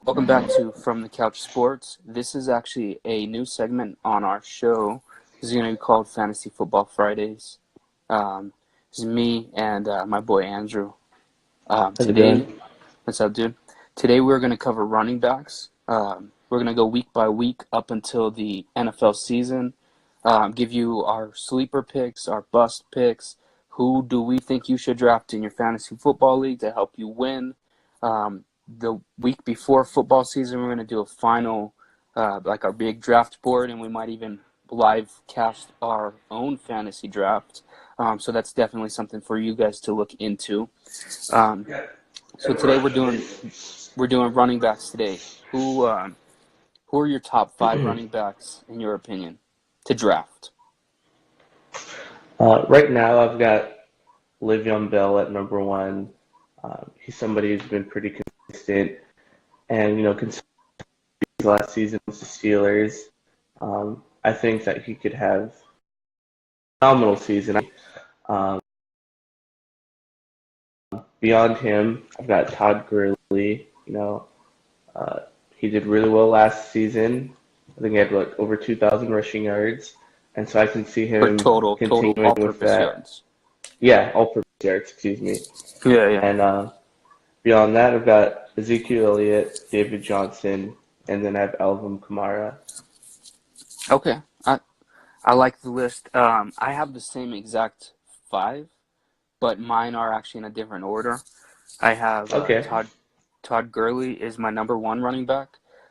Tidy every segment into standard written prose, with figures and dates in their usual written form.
Welcome back to From the Couch Sports. This is actually a new segment on our show. This is going to be called Fantasy Football Fridays. This is me and my boy Andrew. How's it Today, going? what's up, dude? Today we're going to cover running backs. We're going to go week by week up until the NFL season. Give you our sleeper picks, our bust picks. Who do we think you should draft in your fantasy football league to help you win? The week before football season, we're going to do a final, like our big draft board, and we might even live cast our own fantasy draft. So that's definitely something for you guys to look into. Um, so today we're doing running backs today. Who are your top five running backs in your opinion to draft? Right now, I've got Le'Veon Bell at number one. He's somebody who's been pretty consistent, and considering his last season with the Steelers, I think that he could have a phenomenal season. Um, Beyond him, I've got Todd Gurley. Uh, he did really well last season. I think he had like over 2,000 rushing yards, and so I can see Or him total continuing with all-purpose that. yards? Yeah, all-purpose yards, excuse me. Yeah, yeah. And beyond that, I've got Ezekiel Elliott, David Johnson, and then I have Alvin Kamara. Okay, I like the list. I have the same exact five, but mine are actually in a different order. I have Okay. Todd Gurley is my number one running back.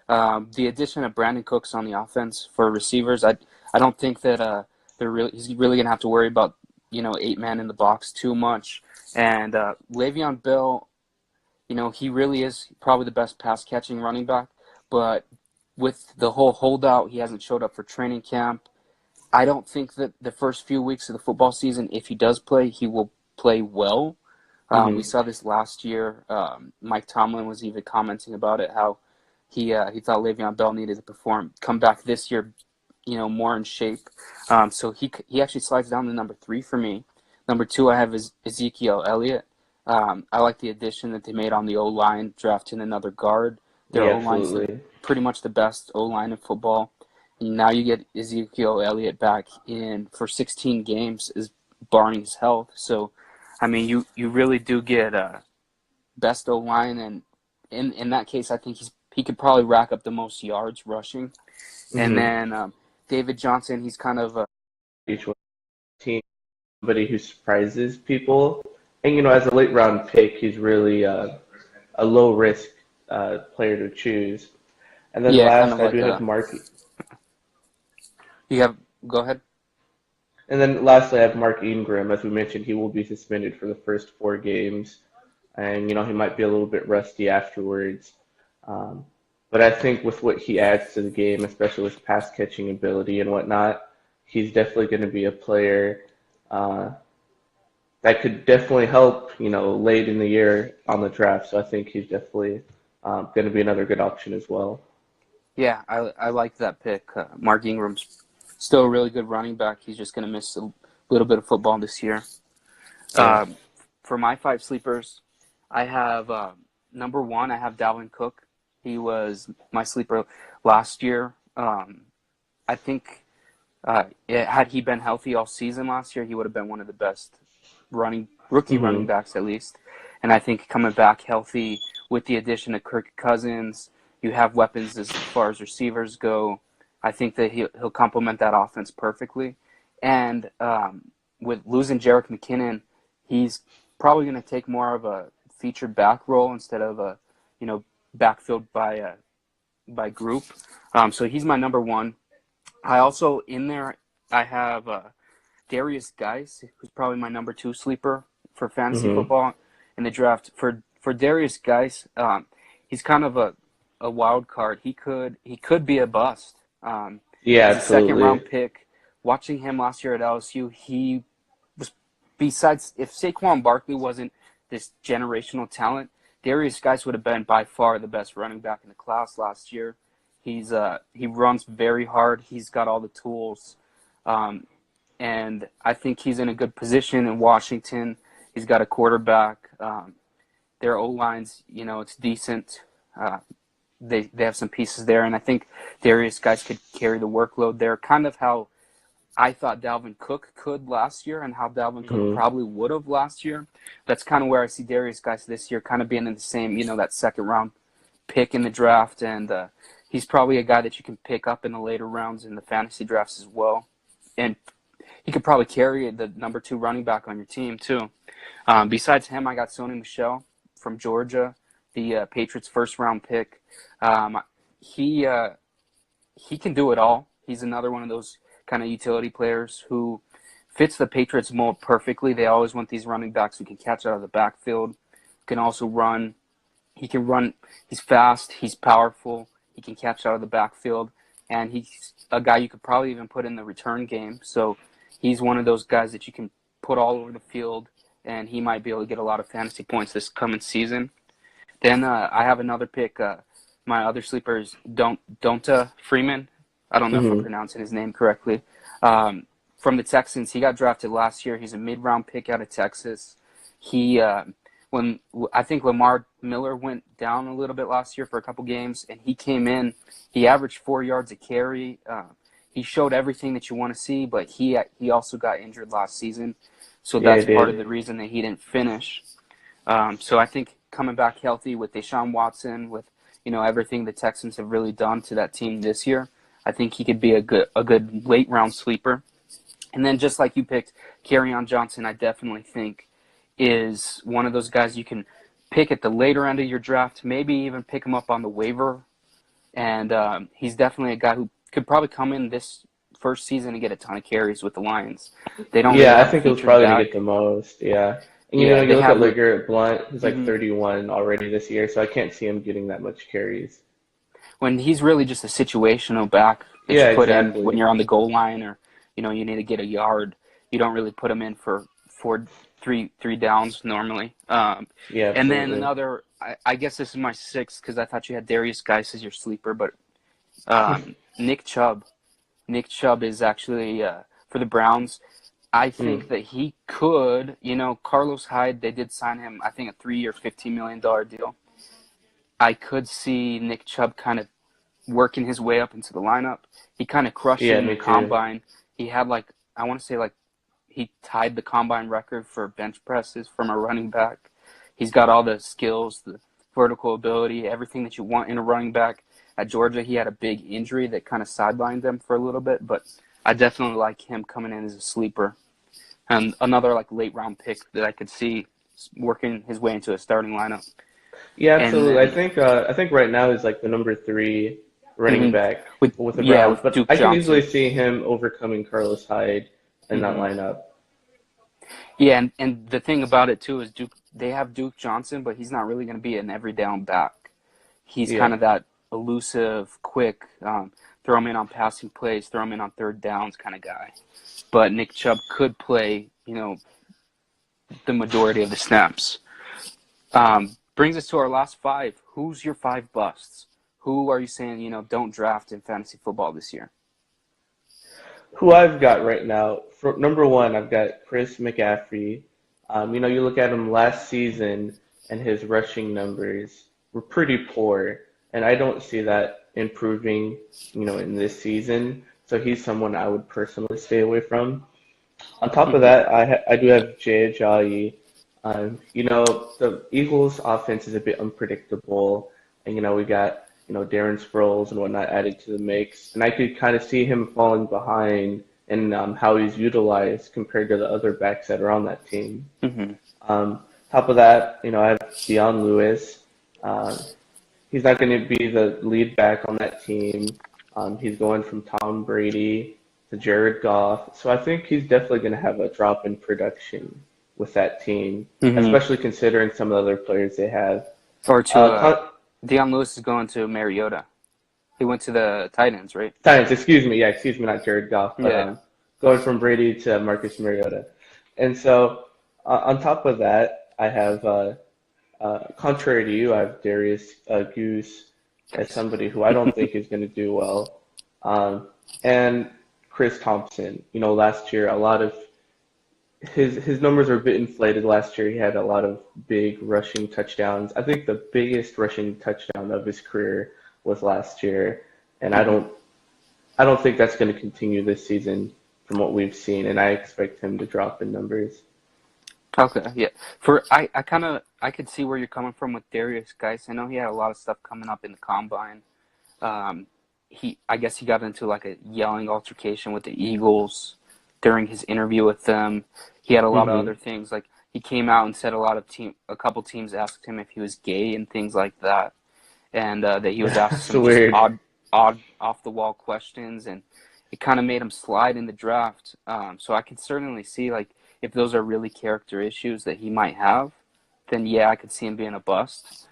The addition of Brandon Cooks on the offense for receivers, I don't think that he's really gonna have to worry about eight man in the box too much. And Le'Veon Bell, he really is probably the best pass catching running back, but with the whole holdout, he hasn't showed up for training camp. I don't think that the first few weeks of the football season, if he does play, he will play well. We Hmm. saw this last year. Mike Tomlin was even commenting about it, how he thought Le'Veon Bell needed to come back this year, more in shape. So he actually slides down to number three for me. Number two, I have Ezekiel Elliott. I like the addition that they made on the O line, drafting another guard. Their Yeah, O line's absolutely. pretty much the best O line in football. And now you get Ezekiel Elliott back in for 16 games, is barring his health. So, I mean, you really do get best O line, and in that case, I think he could probably rack up the most yards rushing. And Hmm. then David Johnson, he's kind of Each one team, somebody who surprises people, and as a late round pick, he's really a low risk player to choose. And then yeah, kind of last, I like do have a Mark. you have go ahead. And then lastly, I have Mark Ingram. As we mentioned, he will be suspended for the first 4 games, and he might be a little bit rusty afterwards. Um, but I think with what he adds to the game, especially with pass catching ability and whatnot, he's definitely going to be a player uh, that could definitely help, late in the year on the draft. So I think he's definitely going to be another good option as well. Yeah, I like that pick. Mark Ingram's still a really good running back. He's just going to miss a little bit of football this year. Yeah. Um, for my five sleepers, I have number one. I have Dalvin Cook. He was my sleeper last year. I think had he been healthy all season last year, he would have been one of the best rookie running Hmm. backs at least. And I think coming back healthy with the addition of Kirk Cousins, you have weapons as far as receivers go. I think that he'll complement that offense perfectly. And with losing Jerick McKinnon, he's probably going to take more of a featured back role instead of a you know backfilled by group. So he's my number one. I also in there I have Darius Geis, who's probably my number two sleeper for fantasy Hmm. football in the draft. For Darius Geis, he's kind of a wild card. He could be a bust. Yeah, He's a second absolutely. round pick. Watching him last year at LSU, he was besides if Saquon Barkley wasn't this generational talent, Darius Geis would have been by far the best running back in the class last year. He runs very hard. He's got all the tools. Um, and I think he's in a good position in Washington. He's got a quarterback. Their O line's, it's decent. Uh, they have some pieces there, and I think Darius guys could carry the workload there, kind of how I thought Dalvin Cook could last year and how Dalvin Cook Hmm. probably would have last year. That's kind of where I see Darius guys this year kind of being in the same, that second round pick in the draft, and he's probably a guy that you can pick up in the later rounds in the fantasy drafts as well. And he could probably carry the number 2 running back on your team too. Besides him, I got Sony Michel from Georgia, the Patriots' first-round pick. Um, he can do it all. He's another one of those kind of utility players who fits the Patriots mold perfectly. They always want these running backs who can catch out of the backfield, can also run. He can run. He's fast. He's powerful. He can catch out of the backfield, and he's a guy you could probably even put in the return game. So he's one of those guys that you can put all over the field, and he might be able to get a lot of fantasy points this coming season. Then I have another pick. My other sleeper is Donta Freeman. I don't know if I'm Hmm. pronouncing his name correctly. From the Texans, he got drafted last year. He's a mid-round pick out of Texas. He when I think Lamar Miller went down a little bit last year for a couple games, and he came in. He averaged 4 yards a carry. He showed everything that you want to see, but he also got injured last season, so Yeah, that's it part of did. the reason that he didn't finish. So I think coming back healthy with Deshaun Watson, with everything the Texans have really done to that team this year, I think he could be a good late round sleeper. And then just like you picked, Kerryon Johnson, I definitely think is one of those guys you can pick at the later end of your draft, maybe even pick him up on the waiver. And he's definitely a guy who could probably come in this first season and get a ton of carries with the Lions. They don't really Yeah, I have a think it was featured probably going to get back. the most. Yeah. And Yeah, you they look at have like, LeGarrette Blunt, who's like mhm. 31 already this year, so I can't see him getting that much carries. When he's really just a situational back that you Yeah, put in when exactly. you're on the goal line, or you need to get a yard. You don't really put him in for three downs normally. Yeah, And then absolutely. another, I guess this is my sixth because I thought you had Darius Geis as your sleeper, but Nick Chubb. Nick Chubb is actually for the Browns. I think Mm. that he could, Carlos Hyde, they did sign him, I think, a 3-year, $15 million deal. I could see Nick Chubb kind of working his way up into the lineup. He kind of crushed it Yeah, in the me too. combine. He had I want to say he tied the combine record for bench presses from a running back. He's got all the skills, the vertical ability, everything that you want in a running back. At Georgia, he had a big injury that kind of sidelined them for a little bit, but I definitely like him coming in as a sleeper. And another late round pick that I could see working his way into a starting lineup. Yeah, And absolutely. then I think right now he's like the number 3 running mhm, back with with the yeah, Browns, with but Duke I can easily Johnson. see him overcoming Carlos Hyde in that hmm lineup. Yeah, and the thing about it too is they have Duke Johnson, but he's not really going to be an every down back. He's kind Yeah. of that elusive, quick, throw him in on passing plays, throw him in on third downs kind of guy. But Nick Chubb could play, the majority of the snaps. Brings us to our last five. Who's your five busts? Who are you saying, don't draft in fantasy football this year? Who I've got right now, for number one, I've got Chris McCaffrey. You look at him last season, and his rushing numbers were pretty poor, and I don't see that improving, in this season. So he's someone I would personally stay away from. On top of hmm that, I do have Jay Ajayi. The Eagles' offense is a bit unpredictable, and we got Darren Sproles and whatnot added to the mix, and I could kind of see him falling behind in how he's utilized compared to the other backs that are on that team. hmm Um, Top of that, I have Deion Lewis. Uh, he's not going to be the lead back on that team. He's going from Tom Brady to Jared Goff. So I think he's definitely going to have a drop in production with that team, hmm especially considering some of the other players they have. Or to Uh, Con- Deion Lewis is going to Mariota. He went to the Titans, right? Titans, excuse me. Yeah, excuse me, not Jared Goff, but Yeah. going from Brady to Marcus Mariota. And so on top of that, I have, contrary to you, I have Darius Goose as Guys. somebody who I don't think is going to do well. And Chris Thompson, last year a lot of his numbers are a bit inflated. Last year he had a lot of big rushing touchdowns. I think the biggest rushing touchdown of his career was last year, and Hmm. I don't think that's going to continue this season from what we've seen, and I expect him to drop in numbers. Okay, yeah. I could see where you're coming from with Darius Geis. I know he had a lot of stuff coming up in the combine. Um, I guess he got into like a yelling altercation with the Eagles during his interview with them. He had a lot of Hmm. other things, like he came out and said a couple teams asked him if he was gay and things like that, and that he was asked That's some just weird. odd, off the wall questions, and it kind of made him slide in the draft. So I can certainly see, like, if those are really character issues that he might have, then yeah, I could see him being a bust.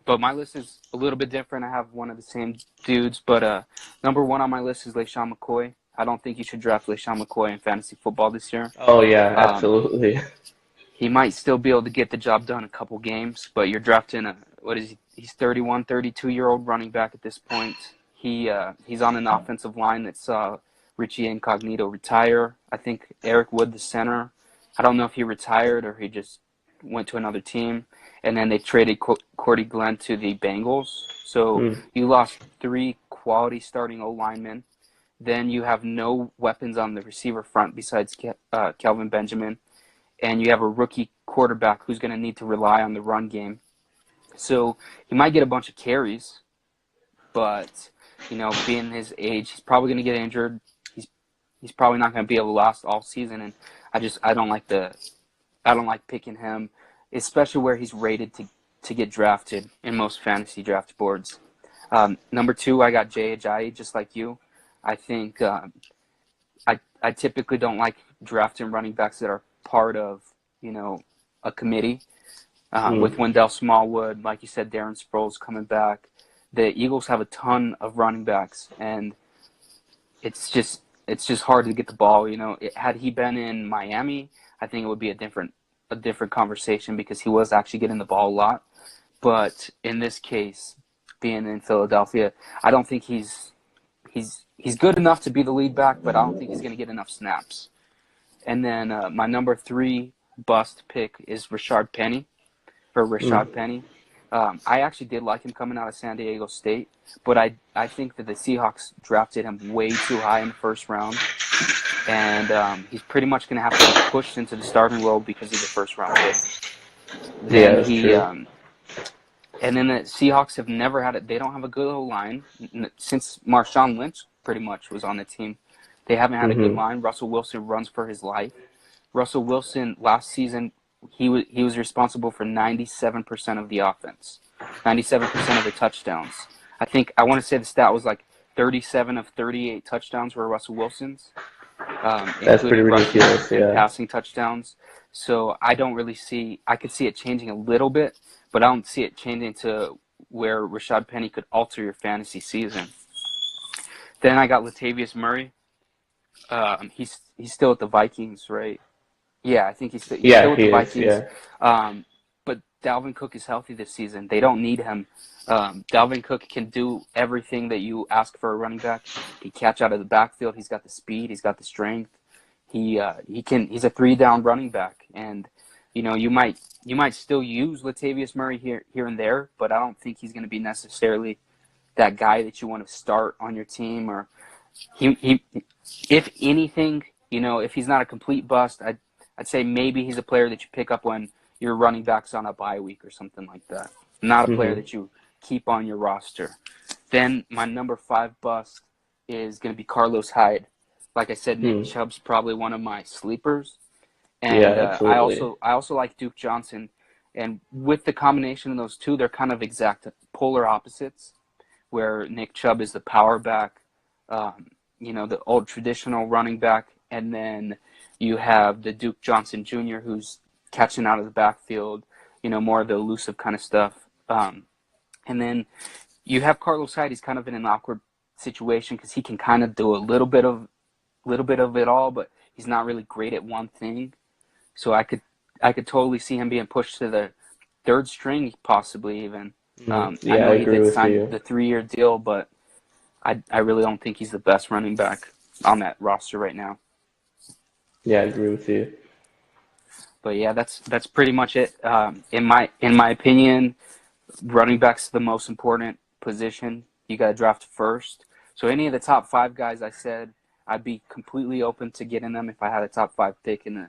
But my list is a little bit different. I have one of the same dudes, but number one on my list is LeSean McCoy. I don't think you should draft LeSean McCoy in fantasy football this year. Oh yeah, Um, absolutely. he might still be able to get the job done a couple games, but you're drafting what is he? He's 31, 32-year-old running back at this point. He's on an offensive line that saw Richie Incognito retire. I think Eric Wood, the center. I don't know if he retired or he just went to another team. And then they traded Cordy Glenn to the Bengals. So Mm. you lost three quality starting O linemen. Then you have no weapons on the receiver front besides Kelvin Benjamin, and you have a rookie quarterback who's going to need to rely on the run game. So he might get a bunch of carries, but being his age, he's probably going to get injured. He's he's probably not going to be able to last all season, and I don't like picking him, especially where he's rated to get drafted in most fantasy draft boards. Number two, I got Jay Ajayi, just like you. I think I typically don't like drafting running backs that are part of a committee. With Mm. Wendell Smallwood, like you said, Darren Sproles coming back. The Eagles have a ton of running backs, and it's just hard to get the ball. Had he been in Miami, I think it would be a different conversation because he was actually getting the ball a lot. But in this case, being in Philadelphia, I don't think he's good enough to be the lead back, but I don't think he's going to get enough snaps. And then my number three bust pick is Rashard Penny for Mm. Rashad Penny. I actually did like him coming out of San Diego State, but I think that the Seahawks drafted him way too high in the first round, and he's pretty much going to have to be pushed into the starting role because he's a first round pick. Yeah, Then that's he true. and then the Seahawks have never had it. They don't have a good line since Marshawn Lynch pretty much was on the team. They haven't had a good Hmm. line. Russell Wilson runs for his life. Russell Wilson last season he was responsible for 97% of the offense, 97% of the touchdowns. I want to say the stat was like 37 of 38 touchdowns were Russell Wilson's, That's pretty including rushing ridiculous. and Yeah. passing touchdowns. So I don't really see. I could see it changing a little bit, but I don't see it changing to where Rashad Penny could alter your fantasy season. Then I got Latavius Murray. He's still at the Vikings, right? Yeah, I think he's still Yeah, with he the is. Vikings. Yeah. But Dalvin Cook is healthy this season. They don't need him. Dalvin Cook can do everything that you ask for a running back. He catch out of the backfield. He's got the speed. He's got the strength. He can. He's a three down running back, and you might still use Latavius Murray here and there, but I don't think he's going to be necessarily that guy that you want to start on your team. Or he if anything, if he's not a complete bust, I'd say maybe he's a player that you pick up when your running back's on a bye week or something like that. Not a player Hmm. that you keep on your roster. Then my number five bust is going to be Carlos Hyde. Like I said, Nick Hmm. Chubb's probably one of my sleepers, Yeah, and I absolutely. also I also like Duke Johnson. And with the combination of those two, they're kind of exact polar opposites. Where Nick Chubb is the power back, the old traditional running back, and then you have the Duke Johnson Jr. who's catching out of the backfield, more of the elusive kind of stuff. And then you have Carlos Hyde. He's kind of in an awkward situation because he can kind of do a little bit of it all, but he's not really great at one thing. So I could totally see him being pushed to the third string, possibly even. Hmm. I Yeah, know I he agree did with sign you. the 3-year deal, but I really don't think he's the best running back on that roster right now. Yeah, I agree with you. But yeah, that's pretty much it. In my opinion, running back's the most important position, you got to draft first. So any of the top 5 guys I said, I'd be completely open to getting them if I had a top 5 pick in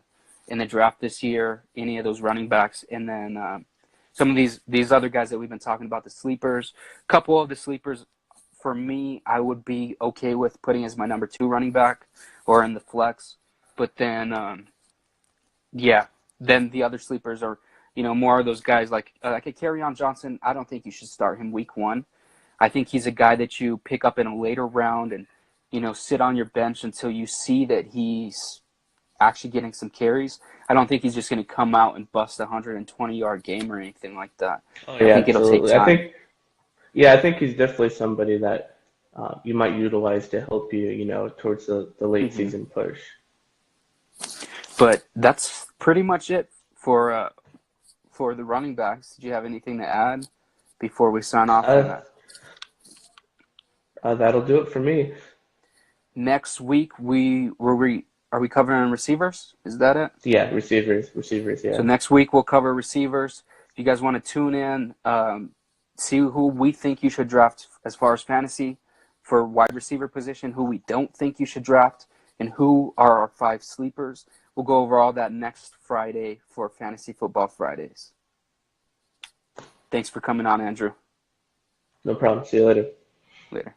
the draft this year. Any of those running backs, and then some of these other guys that we've been talking about, the sleepers. A couple of the sleepers for me, I would be okay with putting as my number 2 running back or in the flex. But then, then the other sleepers are, more of those guys like a Kerryon Johnson. I don't think you should start him week 1. I think he's a guy that you pick up in a later round and, sit on your bench until you see that he's actually getting some carries. I don't think he's just going to come out and bust a 120-yard game or anything like that. Oh I yeah, think it'll take absolutely. time. I think he's definitely somebody that you might utilize to help you, towards the late Hmm. season push. But that's pretty much it for the running backs. Did you have anything to add before we sign off on Uh, that? that'll do it for me. Next week are we covering receivers? Is that it? Yeah, receivers. So Yeah. next week we'll cover receivers. If you guys want to tune in, see who we think you should draft as far as fantasy for wide receiver position, who we don't think you should draft, and who are our 5 sleepers. We'll go over all that next Friday for Fantasy Football Fridays. Thanks for coming on, Andrew. No problem. See you later. Later.